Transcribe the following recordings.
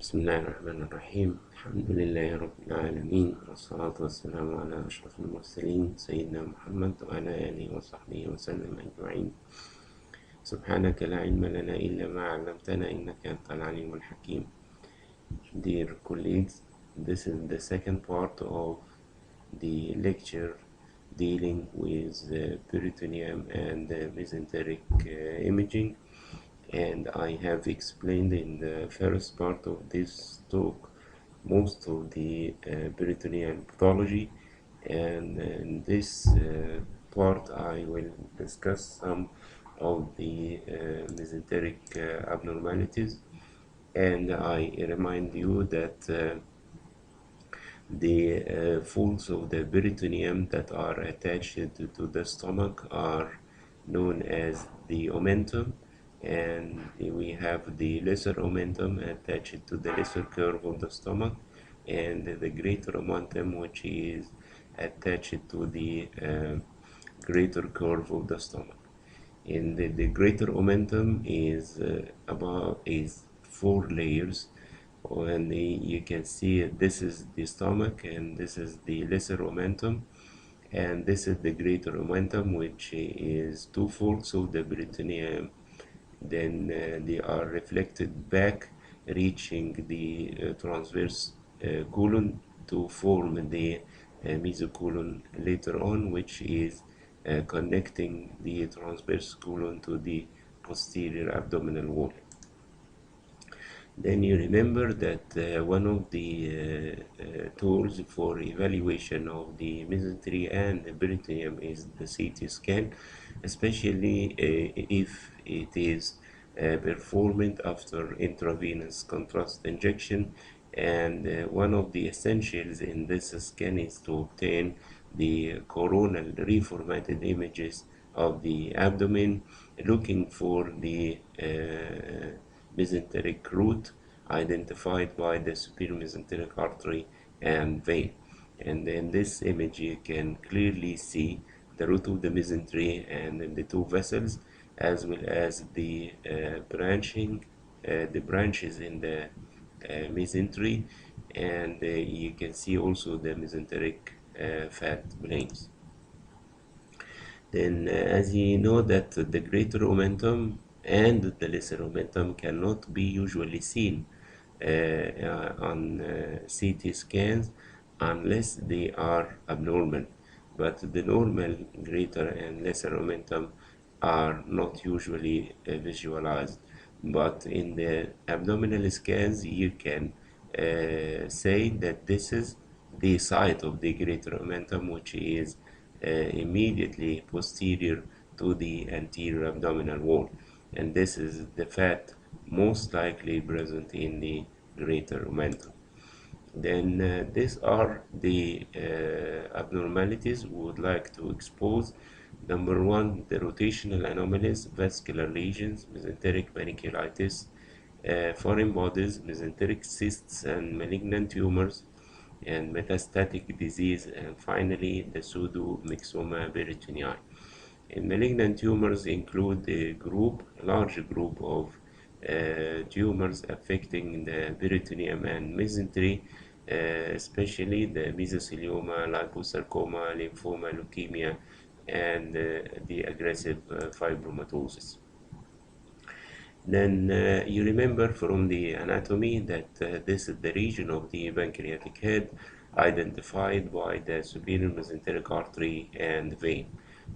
بسم الله الرحمن الرحيم. الحمد لله رب العالمين، والصلاة والسلام على أشرف المرسلين سيدنا محمد وعلى آله وصحبه وسلم أجمعين. سبحانك لا علم لنا إلا ما علمتنا إنك أنت العليم الحكيم. Dear colleagues, this is the second part of the lecture dealing with peritoneum and mesenteric imaging, and I have explained in the first part of this talk most of the peritoneal pathology, and in this part I will discuss some of the mesenteric abnormalities, and I remind you that the folds of the peritoneum that are attached to the stomach are known as the omentum, and we have the lesser omentum attached to the lesser curve of the stomach, and the greater omentum which is attached to the greater curve of the stomach. And the greater omentum is 4 layers, and you can see this is the stomach, and this is the lesser omentum, and this is the greater omentum, which is 2 folds of the peritoneum. Then they are reflected back, reaching the transverse colon to form the mesocolon later on, which is connecting the transverse colon to the posterior abdominal wall. Then you remember that one of the tools for evaluation of the mesentry and the peritoneum is the CT scan, especially if it is performed after intravenous contrast injection. And one of the essentials in this scan is to obtain the coronal reformatted images of the abdomen, looking for the mesenteric root identified by the superior mesenteric artery and vein. And in this image you can clearly see the root of the mesentery and the 2 vessels, as well as the the branches in the mesentery, and you can see also the mesenteric fat planes. Then as you know that the greater omentum and the lesser omentum cannot be usually seen on CT scans unless they are abnormal, but the normal greater and lesser omentum are not usually visualized. But in the abdominal scans you can say that this is the site of the greater omentum, which is immediately posterior to the anterior abdominal wall, and this is the fat most likely present in the greater omentum. Then these are the abnormalities we would like to expose. Number 1, the rotational anomalies, vascular lesions, mesenteric panniculitis, foreign bodies, mesenteric cysts and malignant tumors, and metastatic disease, and finally the pseudomyxoma peritonei. And malignant tumors include a large group of tumors affecting the peritoneum and mesentery, especially the mesothelioma, liposarcoma, lymphoma, leukemia, and the aggressive fibromatosis. Then you remember from the anatomy that this is the region of the pancreatic head identified by the superior mesenteric artery and vein.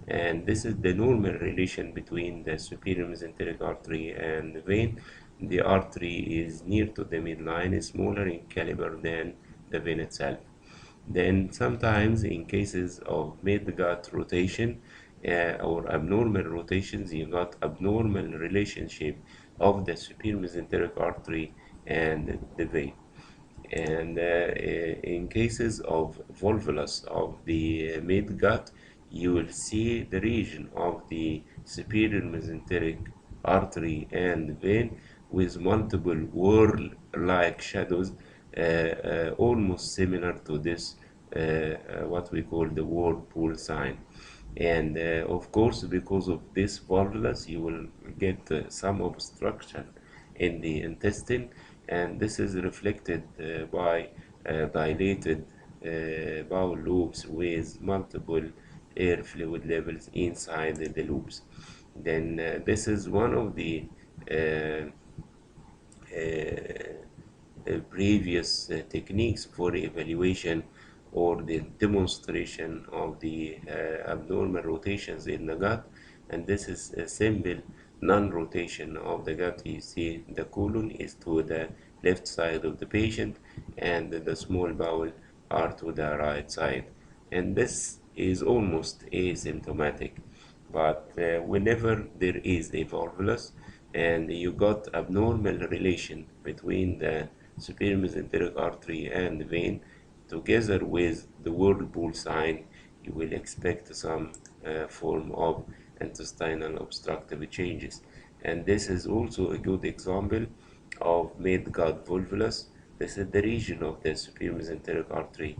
And this is the normal relation between the superior mesenteric artery and the vein. The artery is near to the midline, smaller in caliber than the vein itself. Then sometimes in cases of mid-gut rotation or abnormal rotations, you got abnormal relationship of the superior mesenteric artery and the vein. And in cases of volvulus of the mid-gut, you will see the region of the superior mesenteric artery and vein with multiple whorl-like shadows, almost similar to this what we call the whirlpool sign. And of course, because of this volvulus, you will get some obstruction in the intestine, and this is reflected by dilated bowel loops with multiple air fluid levels inside the loops. Then this is one of the uh, previous techniques for evaluation or the demonstration of the abnormal rotations in the gut, and this is a simple non-rotation of the gut. You see the colon is to the left side of the patient and the small bowel are to the right side, and this is almost asymptomatic. But whenever there is a volvulus and you got abnormal relation between the superior mesenteric artery and the vein together with the whirlpool sign, you will expect some form of intestinal obstructive changes. And this is also a good example of mid-gut volvulus. This is the region of the superior mesenteric artery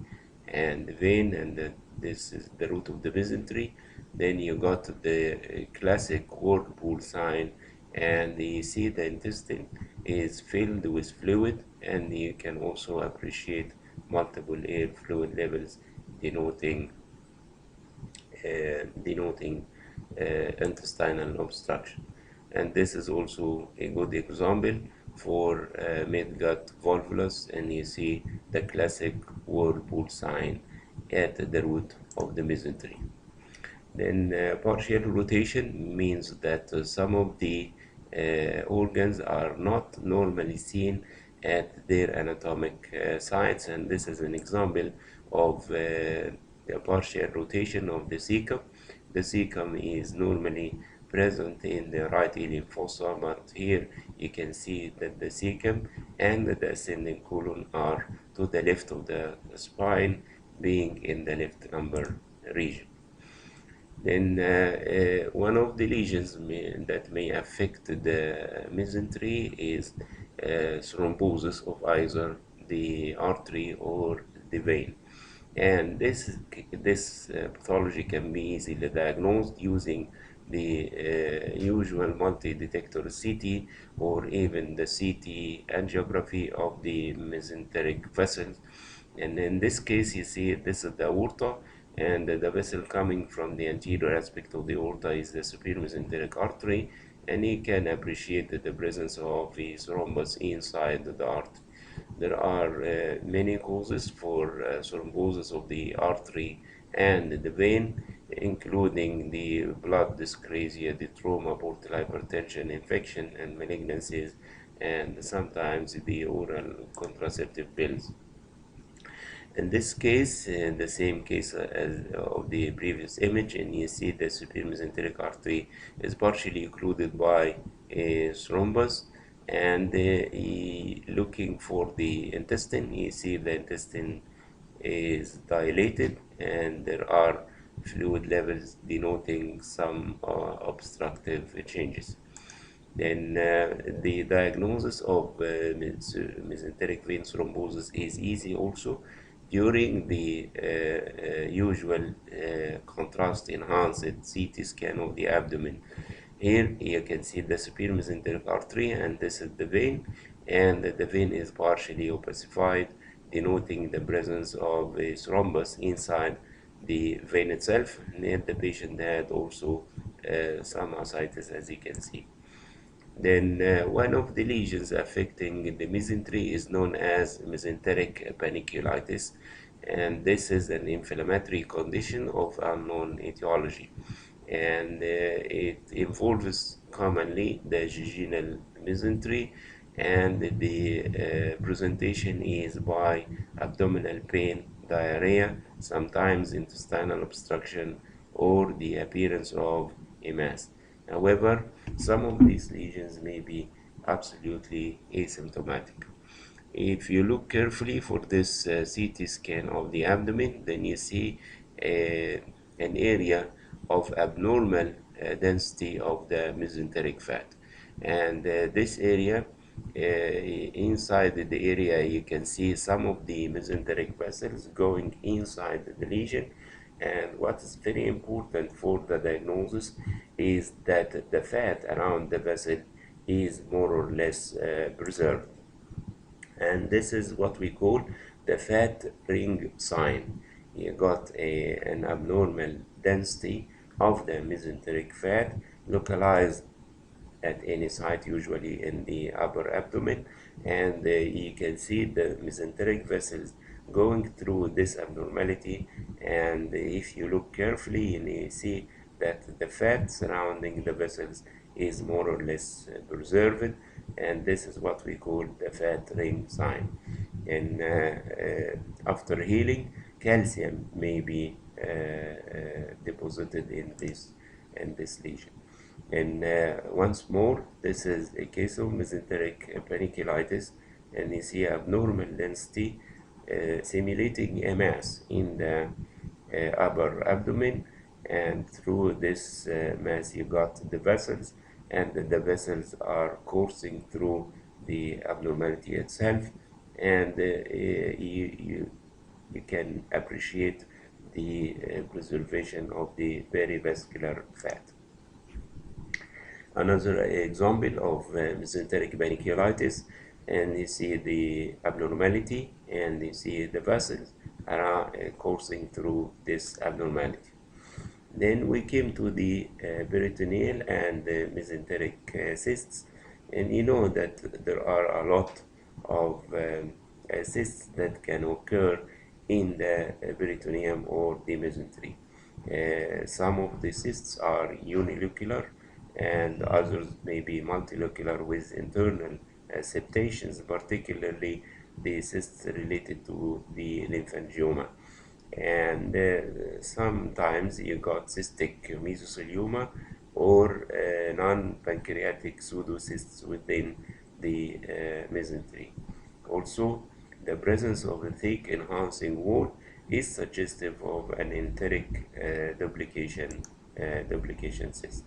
and the vein, and this is the root of the mesentery. Then you got the classic whirlpool sign, and you see the intestine is filled with fluid, and you can also appreciate multiple air fluid levels denoting intestinal obstruction. And this is also a good example for mid-gut volvulus, and you see the classic whirlpool sign at the root of the mesentery. Then partial rotation means that some of the organs are not normally seen at their anatomic sites, and this is an example of a partial rotation of the cecum. The cecum is normally present in the right iliac fossa, but here you can see that the cecum and the ascending colon are to the left of the spine, being in the left lumbar region. Then one of the lesions that may affect the mesentery is thrombosis of either the artery or the vein. And this pathology can be easily diagnosed using the usual multi-detector CT or even the CT angiography of the mesenteric vessels. And in this case, you see this is the aorta, and the vessel coming from the anterior aspect of the aorta is the superior mesenteric artery, and you can appreciate the presence of the thrombus inside the artery. There are many causes for thrombosis of the artery and the vein, including the blood dyscrasia, the trauma, portal hypertension, infection, and malignancies, and sometimes the oral contraceptive pills. In this case, in the same case as of the previous image, and you see the superior mesenteric artery is partially occluded by a thrombus, and looking for the intestine, you see the intestine is dilated, and there are fluid levels denoting some obstructive changes. Then the diagnosis of mesenteric vein thrombosis is easy also during the usual contrast enhanced CT scan of the abdomen. Here you can see the superior mesenteric artery, and this is the vein, and the vein is partially opacified, denoting the presence of a thrombus inside the vein itself. And the patient had also some ascites, as you can see. Then one of the lesions affecting the mesentery is known as mesenteric panniculitis, and this is an inflammatory condition of unknown etiology, and it involves commonly the jejunal mesentery, and the presentation is by abdominal pain, diarrhea, sometimes intestinal obstruction, or the appearance of a mass. However, some of these lesions may be absolutely asymptomatic. If you look carefully for this CT scan of the abdomen, then you see an area of abnormal density of the mesenteric fat. And this area, inside the area, you can see some of the mesenteric vessels going inside the lesion. And what is very important for the diagnosis is that the fat around the vessel is more or less preserved. and this is what we call the fat ring sign. You got an abnormal density of the mesenteric fat localized at any site, usually in the upper abdomen, and you can see the mesenteric vessels going through this abnormality. And if you look carefully, you may see that the fat surrounding the vessels is more or less preserved, and this is what we call the fat ring sign. And after healing, calcium may be deposited in this lesion. And once more, this is a case of mesenteric panniculitis, and you see abnormal density simulating a mass in the upper abdomen, and through this mass you got the vessels, and the vessels are coursing through the abnormality itself, and you can appreciate the preservation of the perivascular fat. Another example of mesenteric panniculitis, and you see the abnormality, and you see the vessels are coursing through this abnormality. Then we came to the peritoneal and mesenteric cysts, and you know that there are a lot of cysts that can occur in the peritoneum or the mesentery. Some of the cysts are unilocular, and others may be multilocular with internal septations, particularly the cysts related to the lymphangioma. And sometimes you got cystic mesothelioma or non-pancreatic pseudocysts within the mesentery. Also, the presence of a thick enhancing wall is suggestive of an enteric duplication cyst.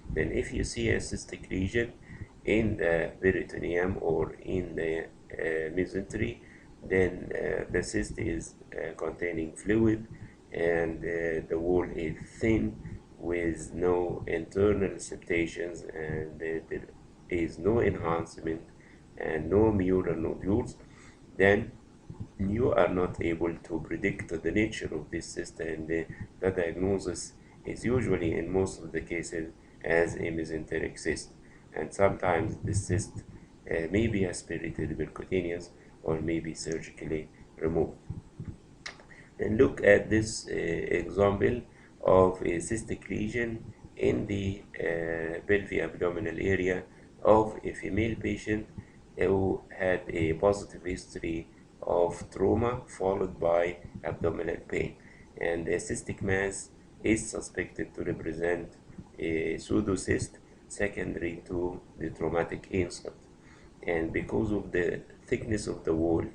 Then if you see a cystic lesion in the peritoneum or in the mesentery, then the cyst is containing fluid, and the wall is thin with no internal septations, and there is no enhancement and no mural nodules. Then you are not able to predict the nature of this cyst, and the diagnosis is usually in most of the cases as a mesenteric cyst, and sometimes this cyst may be aspirated percutaneous or may be surgically removed. And look at this example of a cystic lesion in the pelvic abdominal area of a female patient who had a positive history of trauma followed by abdominal pain, and the cystic mass is suspected to represent a pseudocyst secondary to the traumatic insult. And because of the thickness of the wall,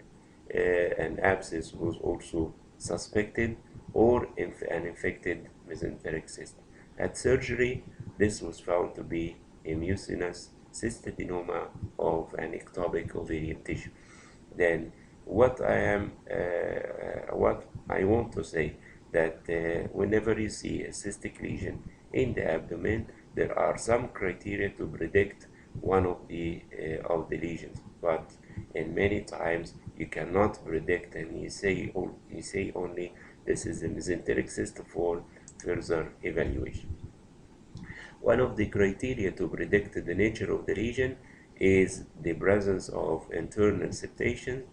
an abscess was also suspected, or an infected mesenteric cyst. At surgery, this was found to be a mucinous cystadenoma of an ectopic ovarian tissue. Then what I want to say that whenever you see a cystic lesion in the abdomen, there are some criteria to predict one of the lesions, but in many times you cannot predict, and you say only this is a mesenteric cyst for further evaluation. One of the criteria to predict the nature of the lesion is the presence of internal septation,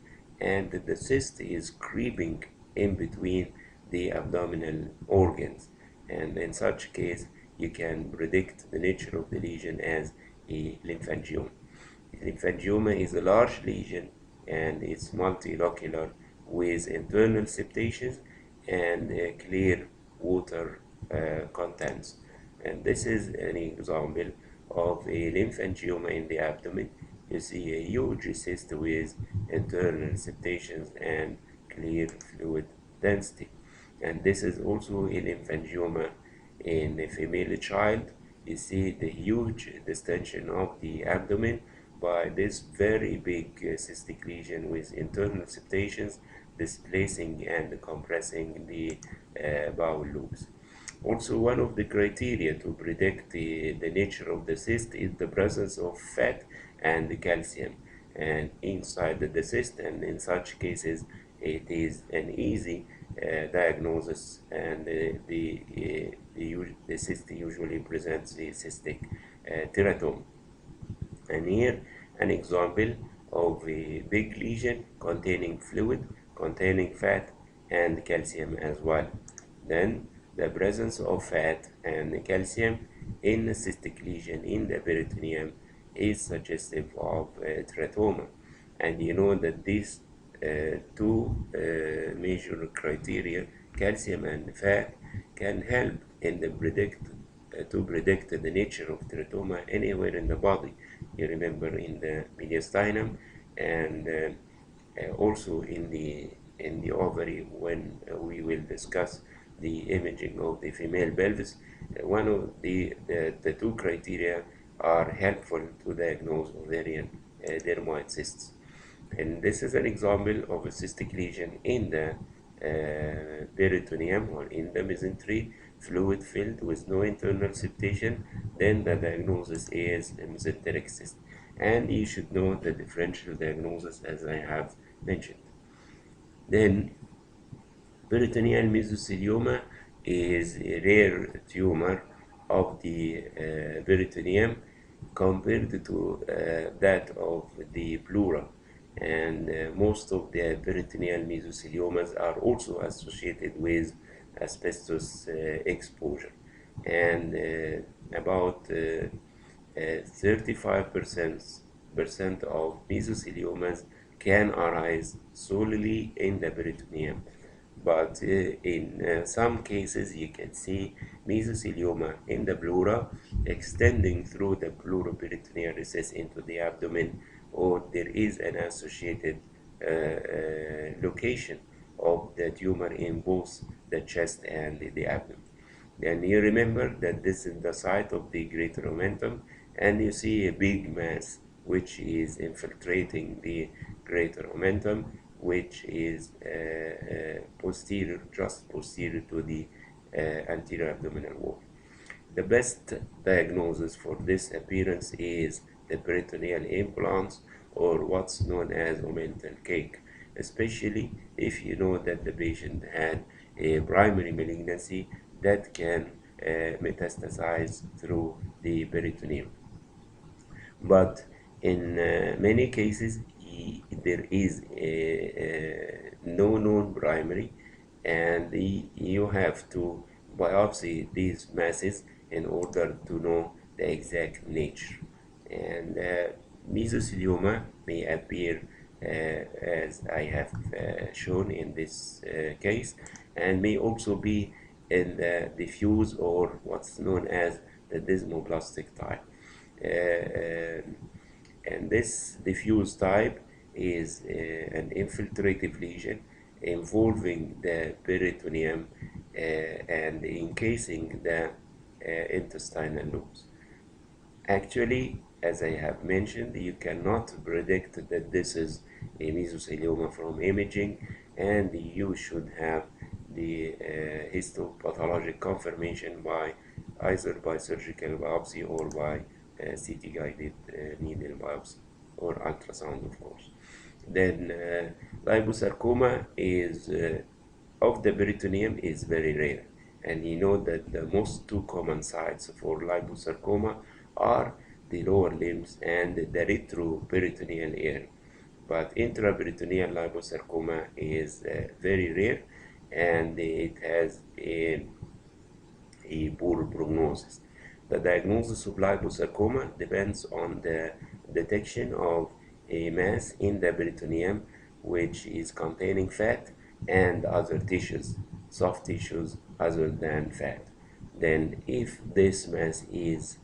and the cyst is creeping in between the abdominal organs, and in such case you can predict the nature of the lesion as a lymphangioma. Lymphangioma is a large lesion, and it's multilocular with internal septations and clear water contents. And this is an example of a lymphangioma in the abdomen. You see a huge cyst with internal septations and clear fluid density. And this is also a lymphangioma in a female child. You see the huge distension of the abdomen by this very big cystic lesion with internal septations displacing and compressing the bowel loops. Also, one of the criteria to predict the nature of the cyst is the presence of fat and calcium. and inside the cyst, and in such cases it is an easy diagnosis, and the cyst usually presents the cystic teratoma. And here an example of a big lesion containing fluid, containing fat and calcium as well. Then the presence of fat and calcium in a cystic lesion in the peritoneum is suggestive of teratoma. And you know that these two major criteria, calcium and fat, can help in the to predict the nature of teratoma anywhere in the body. You remember in the mediastinum, and also in the ovary, when we will discuss the imaging of the female pelvis. One of the two criteria are helpful to diagnose ovarian dermoid cysts. And this is an example of a cystic lesion in the peritoneum or in the mesentery, fluid filled with no internal septation. Then the diagnosis is a mesenteric cyst. And you should know the differential diagnosis as I have mentioned. Then peritoneal mesothelioma is a rare tumor of the peritoneum compared to that of the pleura, and most of the peritoneal mesotheliomas are also associated with asbestos exposure, and about 35% of mesotheliomas can arise solely in the peritoneum. But in some cases, you can see mesothelioma in the pleura extending through the pleuroperitoneal recess into the abdomen, or there is an associated location of the tumor in both the chest and the abdomen. And you remember that this is the site of the greater omentum, and you see a big mass which is infiltrating the greater omentum, which is posterior, just posterior to the anterior abdominal wall. The best diagnosis for this appearance is the peritoneal implants, or what's known as omental cake, especially if you know that the patient had a primary malignancy that can metastasize through the peritoneum. But in many cases, there is no known primary, and you have to biopsy these masses in order to know the exact nature. And mesothelioma may appear as I have shown in this case, and may also be in the diffuse, or what's known as the desmoplastic type. And this diffuse type is an infiltrative lesion involving the peritoneum and encasing the intestinal lobes. Actually, as I have mentioned, you cannot predict that this is a mesothelioma from imaging, and you should have the histopathologic confirmation by either by surgical biopsy or by CT guided needle biopsy or ultrasound, of course. Then liposarcoma is of the peritoneum is very rare, and you know that the most two common sites for liposarcoma are the lower limbs and the retroperitoneal area. But intraperitoneal liposarcoma is very rare, and it has a poor prognosis. The diagnosis of liposarcoma depends on the detection of a mass in the peritoneum which is containing fat and other tissues, soft tissues other than fat. Then if this mass is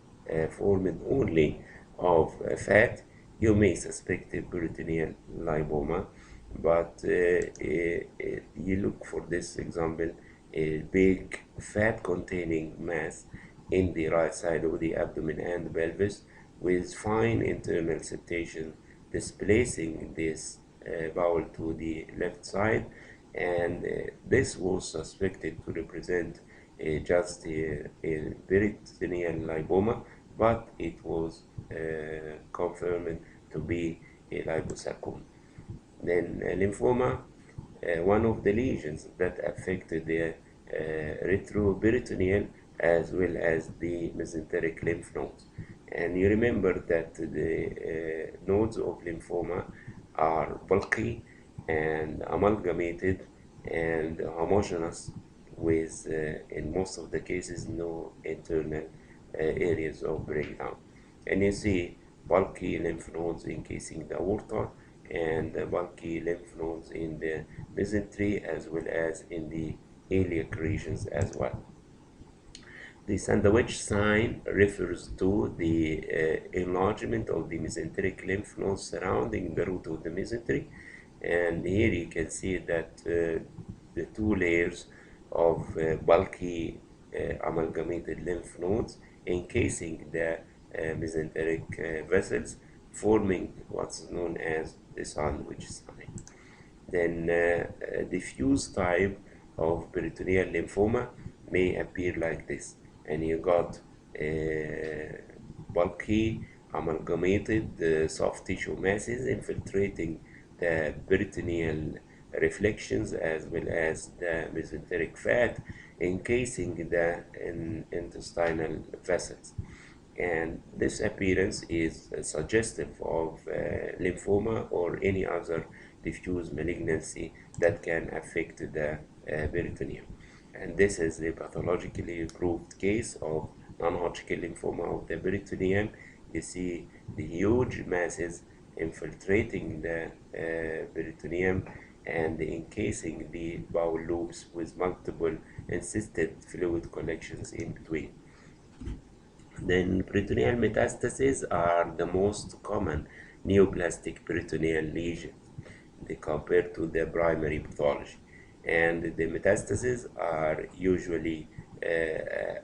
formed only of fat, you may suspect a peritoneal lipoma, but you look for this example, a big fat containing mass in the right side of the abdomen and pelvis with fine internal septation displacing this bowel to the left side, and this was suspected to represent just a peritoneal lipoma, but it was confirmed to be a liposarcoma. Then lymphoma, one of the lesions that affected the retroperitoneal as well as the mesenteric lymph nodes. And you remember that the nodes of lymphoma are bulky and amalgamated and homogeneous with, in most of the cases, no internal areas of breakdown. And you see bulky lymph nodes encasing the aorta and bulky lymph nodes in the mesentry as well as in the iliac regions as well. The sandwich sign refers to the enlargement of the mesenteric lymph nodes surrounding the root of the mesentery, and here you can see that the two layers of bulky amalgamated lymph nodes encasing the mesenteric vessels, forming what's known as the sandwich sign. Then diffuse type of peritoneal lymphoma may appear like this, and you got bulky amalgamated soft tissue masses infiltrating the peritoneal reflections as well as the mesenteric fat encasing the intestinal vessels. And this appearance is suggestive of lymphoma or any other diffuse malignancy that can affect the peritoneum. And this is a pathologically proved case of non-Hodgkin lymphoma of the peritoneum. You see the huge masses infiltrating the peritoneum and encasing the bowel loops with multiple encysted fluid collections in between. Then peritoneal metastases are the most common neoplastic peritoneal lesions compared to the primary pathology, and the metastases are usually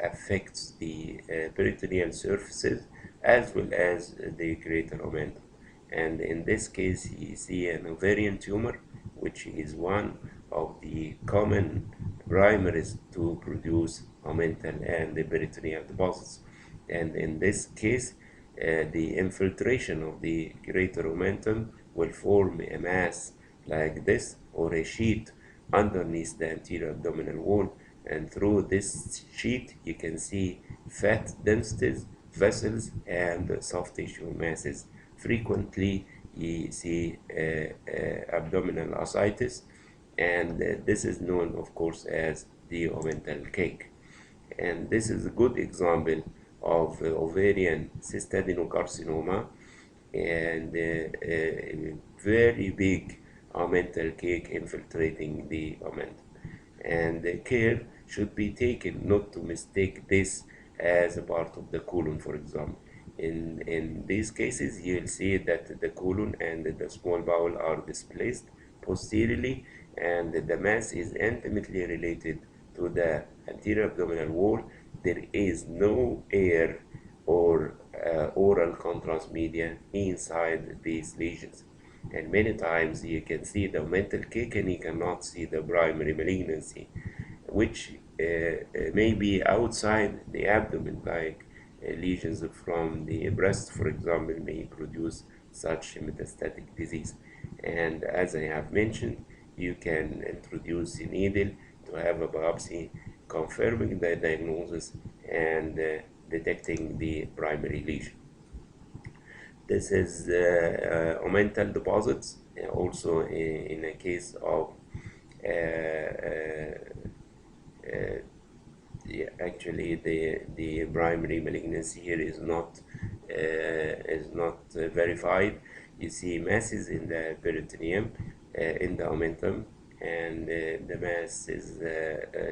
affects the peritoneal surfaces as well as the greater omentum. And in this case, you see an ovarian tumor, which is one of the common primaries to produce omental and the peritoneal deposits. And in this case, the infiltration of the greater omentum will form a mass like this or a sheet underneath the anterior abdominal wall, and through this sheet you can see fat densities, vessels, and soft tissue masses. Frequently you see abdominal ascites, and this is known of course as the omental cake. And this is a good example of ovarian cystadenocarcinoma and a very big omental cake infiltrating the omentum. And the care should be taken not to mistake this as a part of the colon, for example. In these cases, you will see that the colon and the small bowel are displaced posteriorly, and the mass is intimately related to the anterior abdominal wall. There is no air or oral contrast media inside these lesions. And many times you can see the omental cake and you cannot see the primary malignancy, which may be outside the abdomen, like lesions from the breast, for example, may produce such metastatic disease. And as I have mentioned, you can introduce a needle to have a biopsy confirming the diagnosis and detecting the primary lesion. This is omental deposits, also in a case of actually the primary malignancy here is not verified. You see masses in the peritoneum in the omentum, and the mass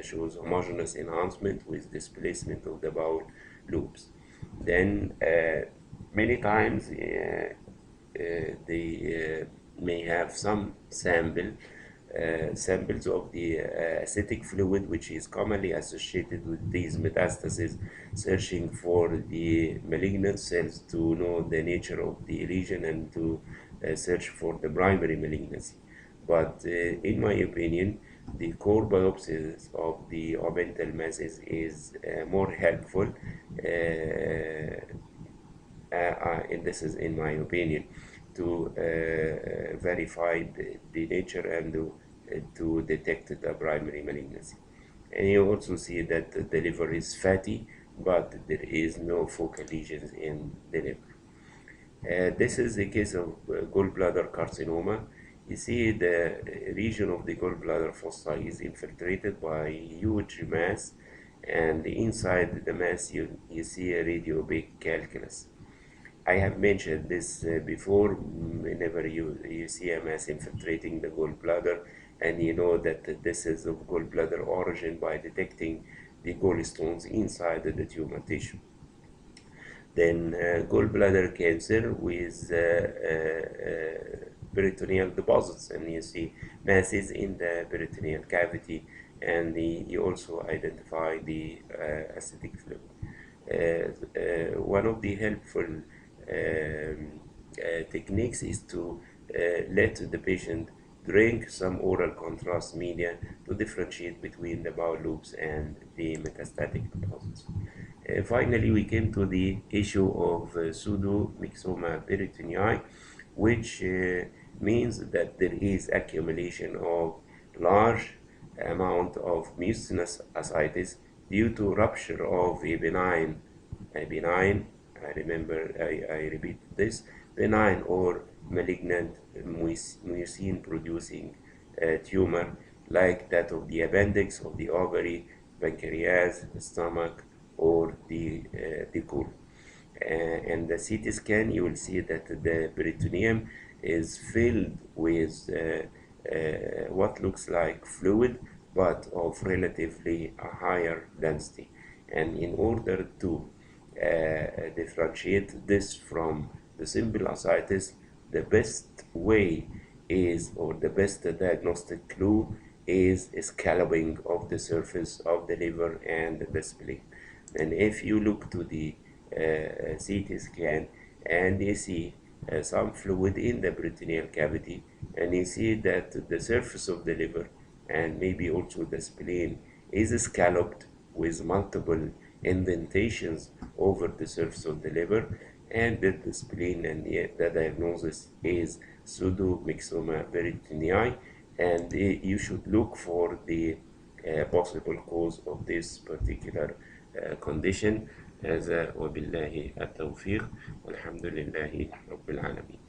shows homogeneous enhancement with displacement of the bowel loops. Then many times they may have some samples of the acidic fluid, which is commonly associated with these metastases, searching for the malignant cells to know the nature of the lesion and to search for the primary malignancy. But in my opinion, the core biopsies of the omental masses is more helpful, and this is in my opinion. to verify the nature and to detect the primary malignancy. And you also see that the liver is fatty, but there is no focal lesions in the liver. This is the case of gallbladder carcinoma. You see the region of the gallbladder fossa is infiltrated by huge mass, and inside the mass you see a radiopaque calculus. I have mentioned this before. Whenever you see a mass infiltrating the gallbladder, and you know that this is of gallbladder origin by detecting the gallstones inside the tumor tissue. Then gallbladder cancer with peritoneal deposits, and you see masses in the peritoneal cavity, and you also identify the acidic fluid. One of the helpful techniques is to let the patient drink some oral contrast media to differentiate between the bowel loops and the metastatic deposits. Finally, we came to the issue of pseudomyxoma peritonei, which means that there is accumulation of large amount of mucinous ascites due to rupture of a benign, I repeat this, benign or malignant mucin producing tumor like that of the appendix, of the ovary, pancreas, stomach, or the colon. And the CT scan, you will see that the peritoneum is filled with what looks like fluid, but of relatively a higher density. And in order to differentiate this from the simple ascites, the best way is, or the best diagnostic clue is scalloping of the surface of the liver and the spleen. And if you look to the CT scan and you see some fluid in the peritoneal cavity, and you see that the surface of the liver and maybe also the spleen is scalloped with multiple indentations over the surface of the liver, and that the spleen, and the diagnosis is pseudomyxoma peritonei, and you should look for the possible cause of this particular condition. هذا وبالله التوفيق والحمد لله رب العالمين.